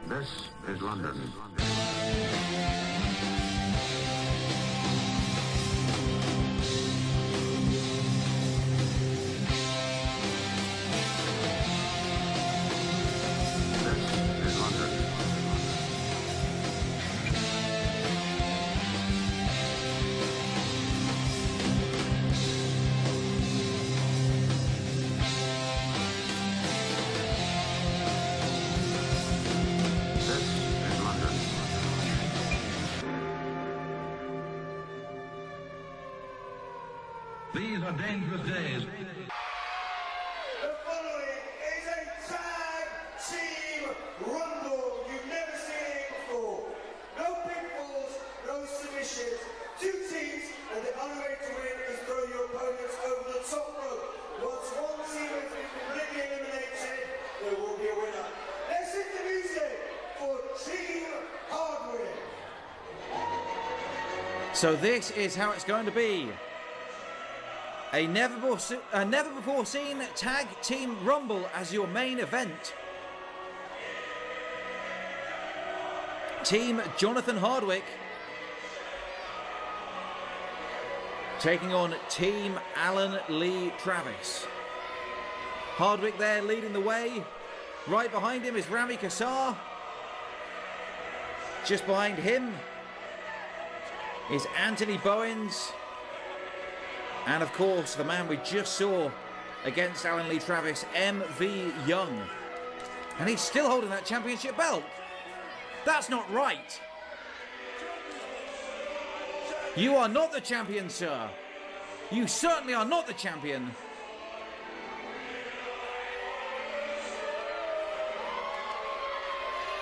This is London. These are dangerous days. The following is a tag team rumble. You've never seen it before. No pinfalls, no submissions. Two teams, and the only way to win is throw your opponents over the top rope. Once one team has been completely eliminated, there will be a winner. Let's hit the music for Team Hardwick. So this is how it's going to be. A never before seen tag team rumble as your main event. Team Jonathan Hardwick taking on Team Alan Lee Travis. Hardwick there leading the way. Right behind him is Rammy Kassar. Just behind him is Antony Bowens. And of course, the man we just saw against Alan Lee Travis, M.V. Young. And he's still holding that championship belt. That's not right. You are not the champion, sir. You certainly are not the champion.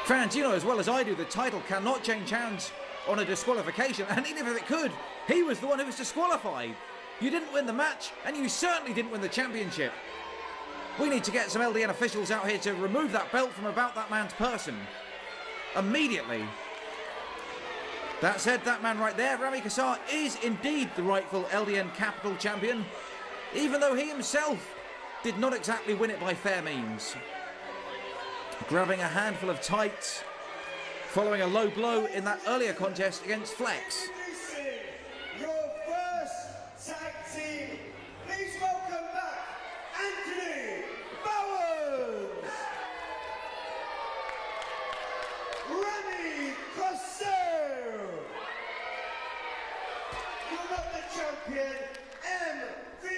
Fans, you know as well as I do, the title cannot change hands on a disqualification. And even if it could, he was the one who was disqualified. You didn't win the match, and you certainly didn't win the championship. We need to get some LDN officials out here to remove that belt from about that man's person. Immediately. That said, that man right there, Rammy Kassar, is indeed the rightful LDN Capital Champion, even though he himself did not exactly win it by fair means. Grabbing a handful of tights, following a low blow in that earlier contest against Flex. Tag team, please welcome back Antony, Bowens, Rammy, Kassar. You're not the champion, M.V.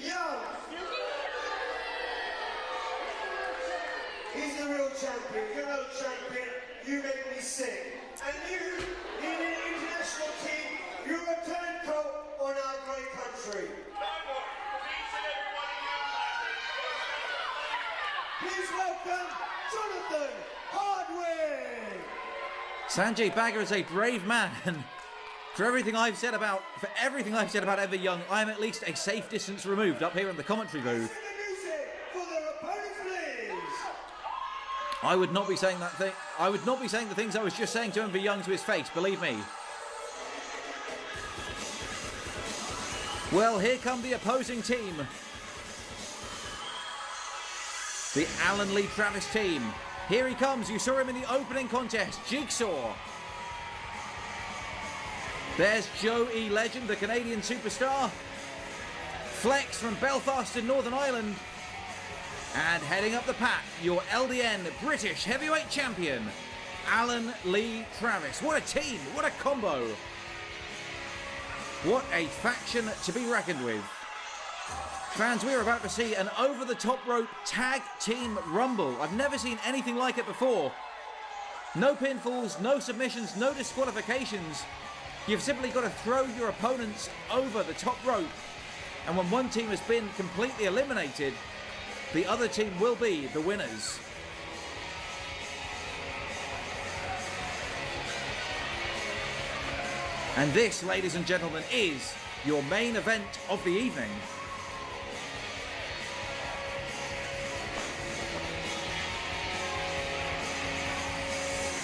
Young. He's the real champion, you're no champion, you make me sick. And you, in an international team, you're a turncoat on our great country. Please welcome Jonathan Hardwick. Sanjay Bagga is a brave man. For everything I've said about Ever Young, I am at least a safe distance removed up here in the commentary booth. I would not be saying that thing. I would not be saying the things I was just saying to Ever Young to his face, believe me. Well, here come the opposing team. The Alan Lee Travis team. Here he comes. You saw him in the opening contest. Jigaw. There's Joe E. Legend, the Canadian superstar. Flex from Belfast in Northern Ireland. And heading up the pack, your LDN British Heavyweight Champion, Alan Lee Travis. What a team. What a combo. What a faction to be reckoned with. Fans, we are about to see an over-the-top rope tag team rumble. I've never seen anything like it before. No pinfalls, no submissions, no disqualifications. You've simply got to throw your opponents over the top rope. And when one team has been completely eliminated, the other team will be the winners. And this, ladies and gentlemen, is your main event of the evening.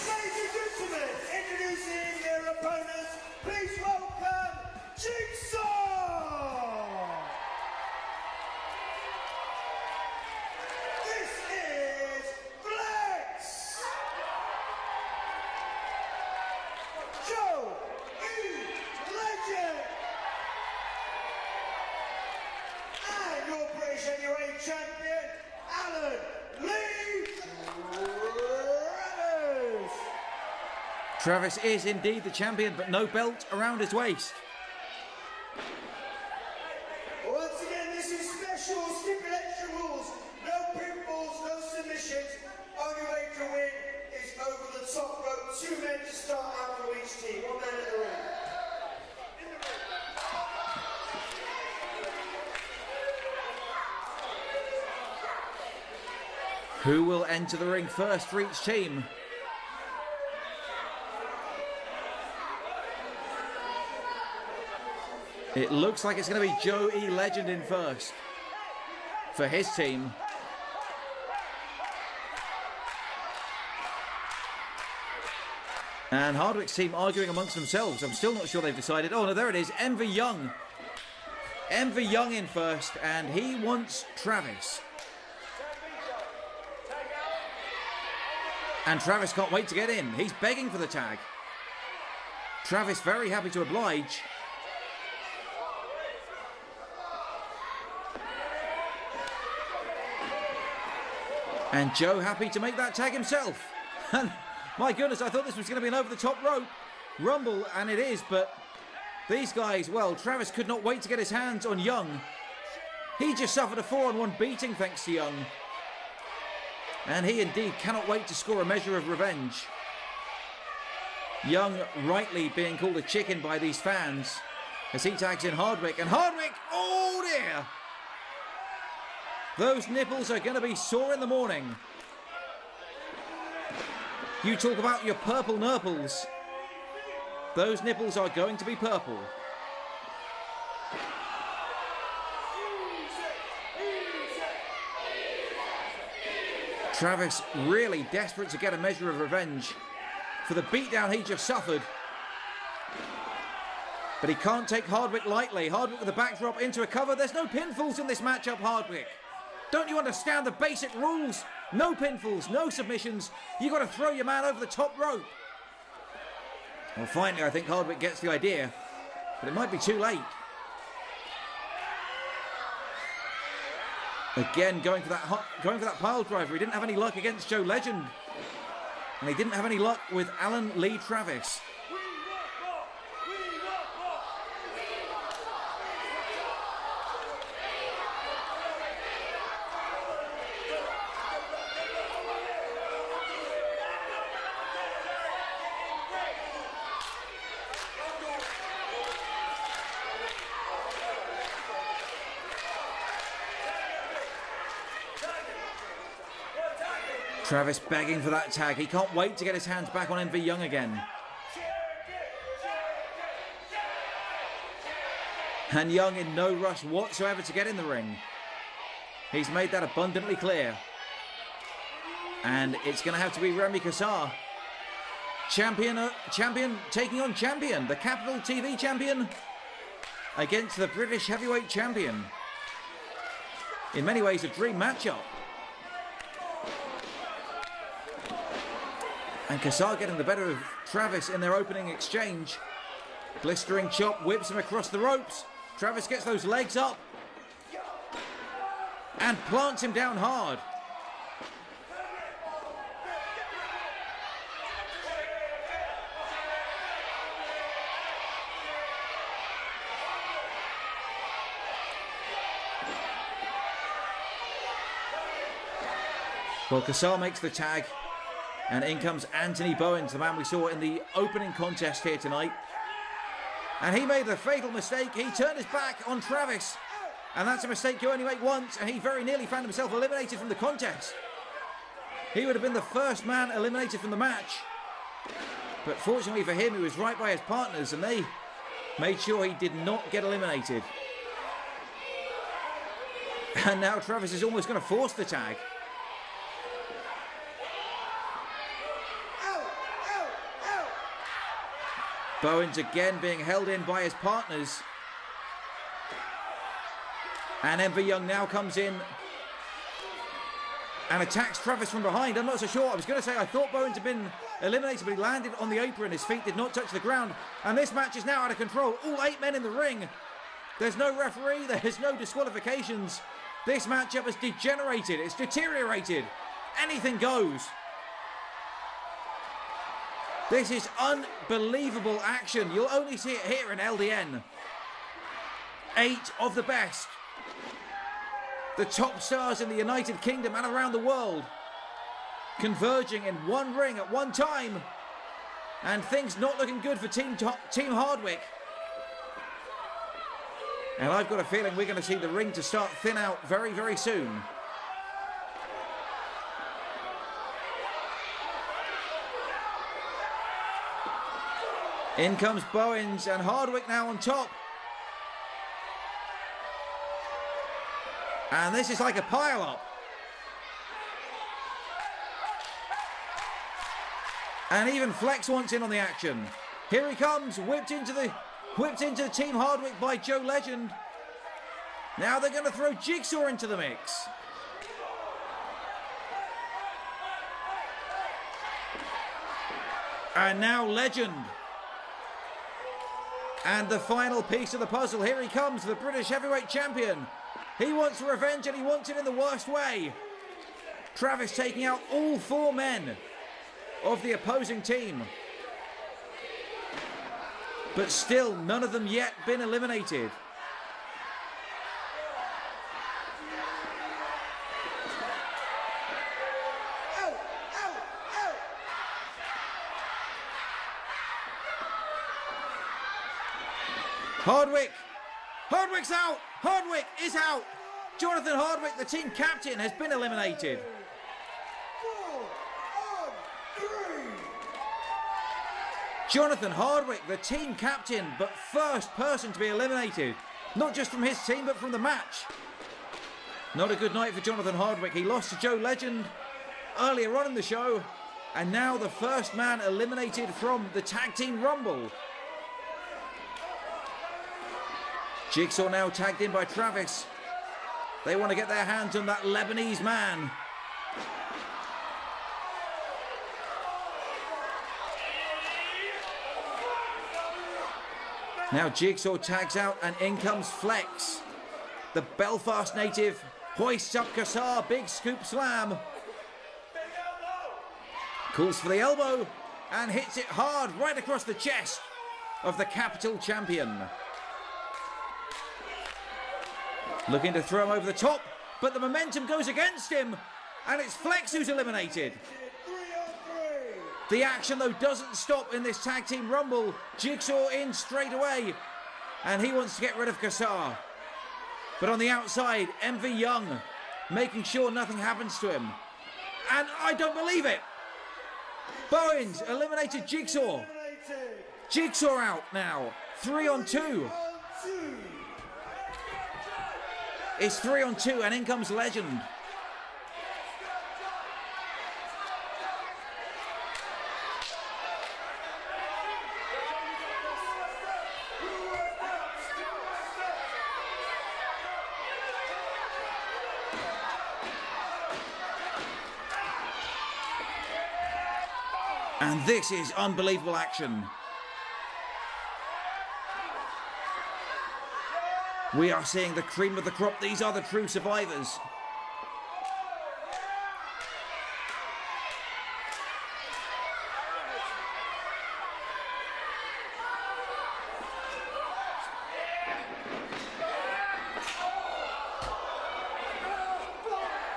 Ladies and gentlemen, introducing their opponents, please welcome Jigaw. This is Flex. Travis is indeed the champion, but no belt around his waist. Once again, this is special stipulation rules. No pinfalls, no submissions. Only way to win is over the top rope. 2 men to start out from each team. 1 man at the ring. Who will enter the ring first for each team? It looks like it's going to be Joe E. Legend in first for his team. And Hardwick's team arguing amongst themselves. I'm still not sure they've decided. Oh, no, there it is. Envy Young. Envy Young in first, and he wants Travis. And Travis can't wait to get in. He's begging for the tag. Travis very happy to oblige. And Joe happy to make that tag himself. And my goodness, I thought this was going to be an over-the-top rope rumble, and it is, but these guys, well, Travis could not wait to get his hands on Young. He just suffered a 4-on-1 beating thanks to Young. And he indeed cannot wait to score a measure of revenge. Young rightly being called a chicken by these fans as he tags in Hardwick. And Hardwick, oh dear! Those nipples are going to be sore in the morning. You talk about your purple nurples. Those nipples are going to be purple. Travis really desperate to get a measure of revenge for the beatdown he just suffered. But he can't take Hardwick lightly. Hardwick with the backdrop into a cover. There's no pinfalls in this matchup, Hardwick. Don't you understand the basic rules? No pinfalls, no submissions. You got to throw your man over the top rope. Well, finally, I think Hardwick gets the idea, but it might be too late. Again, going for that pile driver. He didn't have any luck against Joe Legend, and he didn't have any luck with Alan Lee Travis. Travis begging for that tag. He can't wait to get his hands back on Envy Young again. And Young in no rush whatsoever to get in the ring. He's made that abundantly clear. And it's going to have to be Rammy Kassar. Champion taking on champion. The Capital TV champion against the British heavyweight champion. In many ways, a dream matchup. And Kassar getting the better of Travis in their opening exchange. Blistering chop whips him across the ropes. Travis gets those legs up and plants him down hard. Well, Kassar makes the tag. And in comes Antony Bowens, the man we saw in the opening contest here tonight. And he made the fatal mistake. He turned his back on Travis. And that's a mistake you only make once. And he very nearly found himself eliminated from the contest. He would have been the first man eliminated from the match. But fortunately for him, he was right by his partners. And they made sure he did not get eliminated. And now Travis is almost going to force the tag. Bowens again being held in by his partners. And Envy Young now comes in and attacks Travis from behind. I'm not so sure. I was going to say I thought Bowens had been eliminated, but he landed on the apron. His feet did not touch the ground. And this match is now out of control. All 8 men in the ring. There's no referee. There's no disqualifications. This matchup has degenerated. It's deteriorated. Anything goes. This is unbelievable action. You'll only see it here in LDN. 8 of the best. The top stars in the United Kingdom and around the world converging in one ring at one time. And things not looking good for Team Hardwick. And I've got a feeling we're going to see the ring to start thin out very, very soon. In comes Bowens and Hardwick now on top. And this is like a pile-up. And even Flex wants in on the action. Here he comes, whipped into the Team Hardwick by Joe Legend. Now they're going to throw Jigsaw into the mix. And now Legend. And the final piece of the puzzle. Here he comes, the British Heavyweight Champion. He wants revenge and he wants it in the worst way. Travis taking out all 4 men of the opposing team. But still, none of them yet been eliminated. Hardwick's out! Hardwick is out! Jonathan Hardwick, the team captain, has been eliminated. 4 on 3. Jonathan Hardwick, the team captain, but first person to be eliminated. Not just from his team, but from the match. Not a good night for Jonathan Hardwick. He lost to Joe Legend earlier on in the show. And now the first man eliminated from the Tag Team Rumble. Jigsaw now tagged in by Travis. They want to get their hands on that Lebanese man. Now Jigsaw tags out and in comes Flex. The Belfast native hoists up Kassar, big scoop slam. Calls for the elbow and hits it hard right across the chest of the Capital Champion. Looking to throw him over the top, but the momentum goes against him, and it's Flex who's eliminated. 3 on 3. The action, though, doesn't stop in this Tag Team Rumble. Jigsaw in straight away, and he wants to get rid of Kassar. But on the outside, MV Young making sure nothing happens to him. And I don't believe it. Bowens eliminated Jigsaw. Eliminated. Jigsaw out now. 3 on 2. 3 on 2. It's 3 on 2, and in comes Legend. And this is unbelievable action. We are seeing the cream of the crop. These are the true survivors.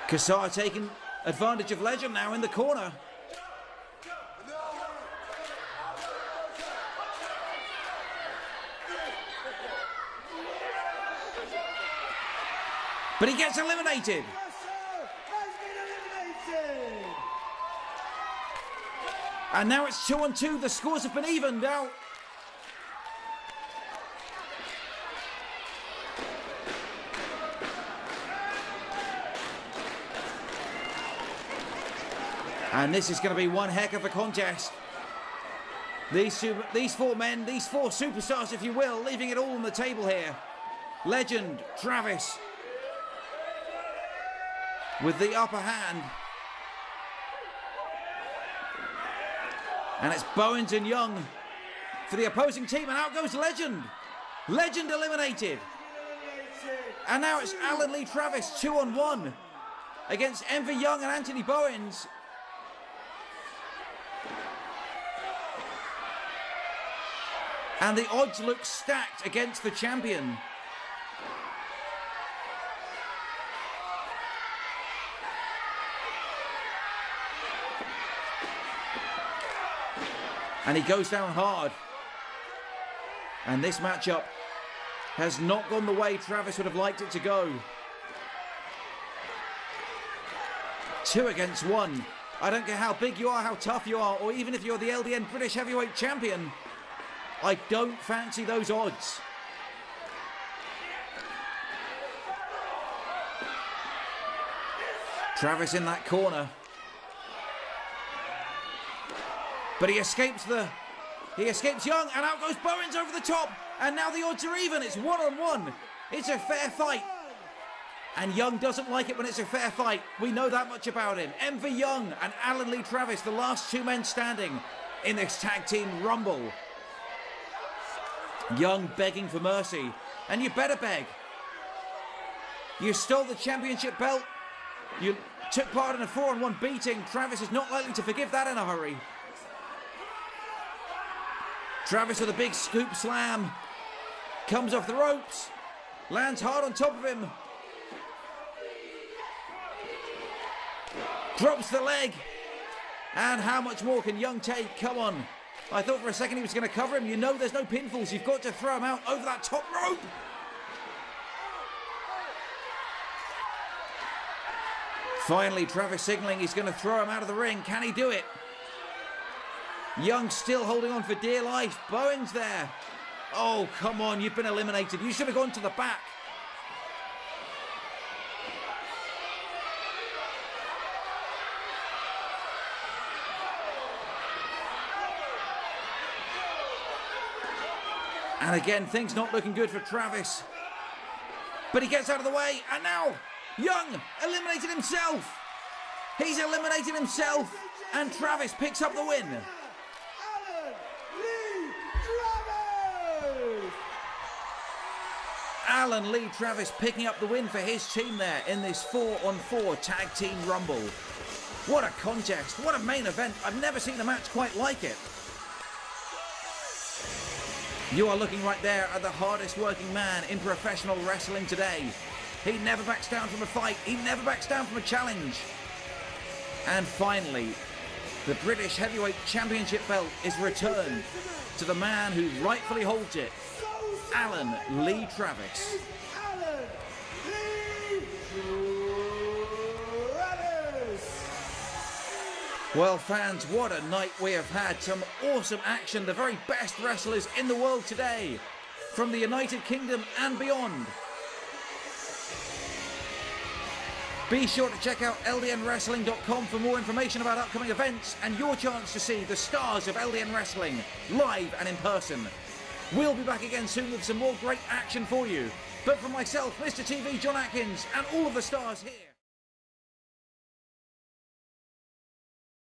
Kassar taking advantage of Legend now in the corner. But he gets eliminated. Kassar has been eliminated. And now it's 2 on 2. The scores have been evened out. And this is going to be one heck of a contest. These 4 men, these 4 superstars, if you will, leaving it all on the table here. Legend, Travis, with the upper hand. And it's Bowens and Young for the opposing team. And out goes Legend. Legend eliminated. And now it's Alan Lee Travis 2 on 1 against MV Young and Antony Bowens. And the odds look stacked against the champion. And he goes down hard. And this matchup has not gone the way Travis would have liked it to go. 2 against 1. I don't care how big you are, how tough you are, or even if you're the LDN British Heavyweight Champion. I don't fancy those odds. Travis in that corner. But he escapes Young, and out goes Bowens over the top. And now the odds are even. It's 1-on-1. It's a fair fight. And Young doesn't like it when it's a fair fight. We know that much about him. M for Young and Alan Lee Travis, the last 2 men standing in this tag team rumble. Young begging for mercy. And you better beg. You stole the championship belt. You took part in a 4-on-1 beating. Travis is not likely to forgive that in a hurry. Travis with a big scoop slam. Comes off the ropes. Lands hard on top of him. Drops the leg. And how much more can Young take? Come on. I thought for a second he was going to cover him. You know there's no pinfalls. You've got to throw him out over that top rope. Finally, Travis signaling he's going to throw him out of the ring. Can he do it? Young still holding on for dear life. Bowens there. Oh, come on. You've been eliminated. You should have gone to the back. And again, things not looking good for Travis. But he gets out of the way, and now Young eliminated himself. He's eliminated himself, and Travis picks up the win. Alan Lee Travis picking up the win for his team there in this 4-on-4 tag team rumble. What a contest, what a main event. I've never seen a match quite like it. You are looking right there at the hardest working man in professional wrestling today. He never backs down from a fight. He never backs down from a challenge. And finally, the British Heavyweight Championship belt is returned to the man who rightfully holds it, Alan Lee Travis. Well, fans, what a night we have had. Some awesome action. The very best wrestlers in the world today, from the United Kingdom and beyond. Be sure to check out ldnwrestling.com for more information about upcoming events and your chance to see the stars of LDN Wrestling live and in person. We'll be back again soon with some more great action for you. But for myself, Mr. TV, John Atkins, and all of the stars here.